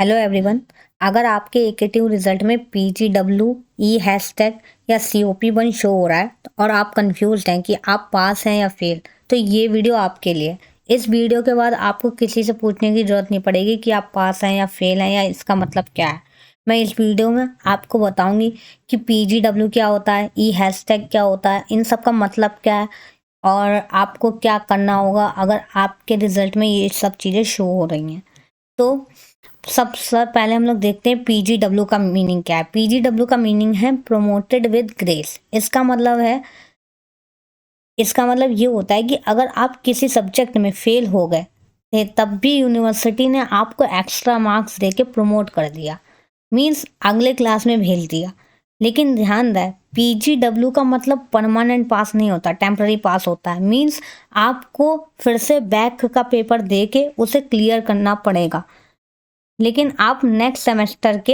Hello everyone. अगर आपके एकेटिव result में PGW ई हैशटैग या COP1 शो हो रहा है और आप कंफ्यूज हैं कि आप पास हैं या फेल, तो ये वीडियो आपके लिए। इस वीडियो के बाद आपको किसी से पूछने की ज़रूरत नहीं पड़ेगी कि आप पास हैं या फेल हैं या इसका मतलब क्या है। मैं इस वीडियो में आपको बताऊंगी कि PGW क्या होता है, ई हैशटैग क्या होता है, इन सब का मतलब क्या है और आपको क्या करना होगा अगर आपके रिजल्ट में ये सब चीज़ें शो हो रही हैं। तो सबसे पहले हम लोग देखते हैं PGW का मीनिंग क्या है। PGW का मीनिंग है प्रोमोटेड विद ग्रेस। इसका मतलब ये होता है कि अगर आप किसी सब्जेक्ट में फेल हो गए तब भी यूनिवर्सिटी ने आपको एक्स्ट्रा मार्क्स दे के प्रमोट कर दिया, मीन्स अगले क्लास में भेज दिया। लेकिन ध्यान दें, PGW का मतलब परमानेंट पास नहीं होता, टेम्पररी पास होता है। मीन्स आपको फिर से बैक का पेपर दे के उसे क्लियर करना पड़ेगा, लेकिन आप नेक्स्ट सेमेस्टर के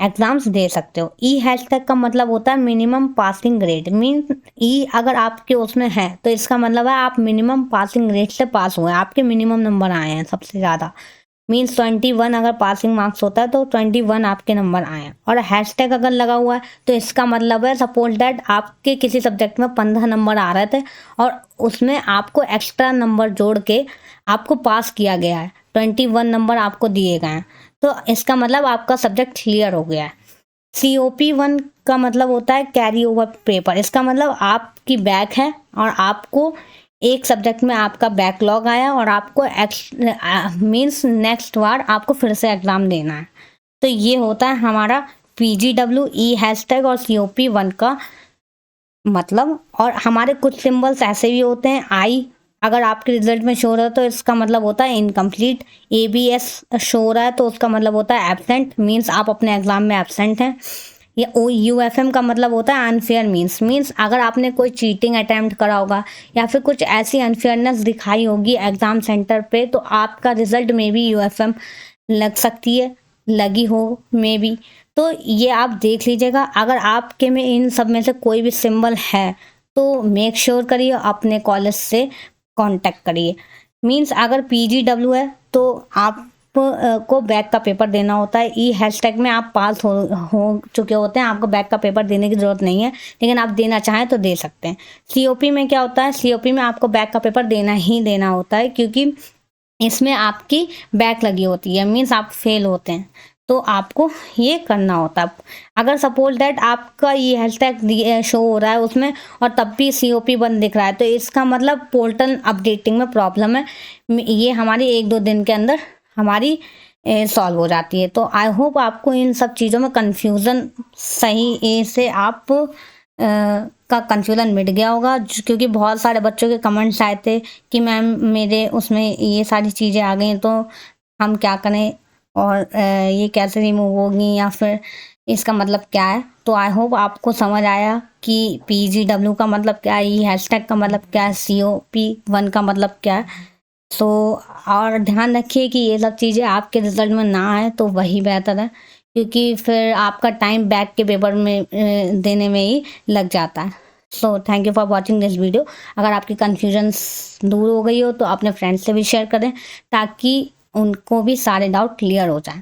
एग्जाम्स दे सकते हो। ई हैशटैग का मतलब होता है मिनिमम पासिंग ग्रेड। मीन ई अगर आपके उसमें है तो इसका मतलब है आप मिनिमम पासिंग ग्रेड से पास हुए हैं, आपके मिनिमम नंबर आए हैं सबसे ज़्यादा। मीन्स 21 अगर पासिंग मार्क्स होता है तो 21 आपके नंबर आए हैं। और हैशटैग अगर लगा हुआ है तो इसका मतलब है सपोज दैट आपके किसी सब्जेक्ट में 15 नंबर आ रहे थे और उसमें आपको एक्स्ट्रा नंबर जोड़ के आपको पास किया गया है, 21 नंबर आपको दिए गए हैं, तो इसका मतलब आपका सब्जेक्ट क्लियर हो गया है। COP1 का मतलब होता है कैरी ओवर पेपर। इसका मतलब आपकी बैक है और आपको एक सब्जेक्ट में आपका बैकलॉग आया और आपको मीन्स नेक्स्ट बार आपको फिर से एग्ज़ाम देना है। तो ये होता है हमारा PGW ई हैशटैग और COP1 का मतलब। और हमारे कुछ सिंबल्स ऐसे भी होते हैं। आई अगर आपके रिजल्ट में शो रहा है तो इसका मतलब होता है इनकम्प्लीट। ABS शो हो रहा है तो उसका मतलब होता है एब्सेंट, मीन्स आप अपने एग्जाम में एब्सेंट हैं। या UFM का मतलब होता है अनफेयर मीन्स अगर आपने कोई चीटिंग अटैम्प्ट करा होगा या फिर कुछ ऐसी अनफेयरनेस दिखाई होगी एग्ज़ाम सेंटर पे तो आपका रिजल्ट में भी UFM लग सकती है, लगी हो मे बी। तो ये आप देख लीजिएगा, अगर आपके में इन सब में से कोई भी सिंबल है तो मेक श्योर करिए अपने कॉलेज से कांटेक्ट करिए। मीन्स अगर PGW है तो आप को बैक का पेपर देना होता है। ई हैशटैग में आप पास हो चुके होते हैं, आपको बैक का पेपर देने की ज़रूरत नहीं है, लेकिन आप देना चाहें तो दे सकते हैं। COP में क्या होता है, COP में आपको बैक का पेपर देना ही देना होता है क्योंकि इसमें आपकी बैक लगी होती है, मीन्स आप फेल होते हैं, तो आपको ये करना होता है। अगर सपोज दैट आपका ये हैशटैग शो हो रहा है उसमें और तब भी COP1 दिख रहा है तो इसका मतलब पोर्टल अपडेटिंग में प्रॉब्लम है। ये हमारी 1-2 दिन के अंदर हमारी सॉल्व हो जाती है। तो आई होप आपको इन सब चीज़ों में कन्फ्यूज़न सही से आप का कन्फ्यूज़न मिट गया होगा, क्योंकि बहुत सारे बच्चों के कमेंट्स आए थे कि मैम मेरे उसमें ये सारी चीज़ें आ गई तो हम क्या करें और ये कैसे रिमूव होगी या फिर इसका मतलब क्या है। तो आई होप आपको समझ आया कि PGW का मतलब क्या है, ये हैशटैग का मतलब क्या है, COP1 का मतलब क्या है। सो और ध्यान रखिए कि ये सब चीज़ें आपके रिजल्ट में ना आए तो वही बेहतर है, क्योंकि फिर आपका टाइम बैक के पेपर में देने में ही लग जाता है। So thank you for watching this video. अगर आपकी कन्फ्यूजन्स दूर हो गई हो तो अपने फ्रेंड्स से भी शेयर करें ताकि उनको भी सारे डाउट क्लियर हो जाएं।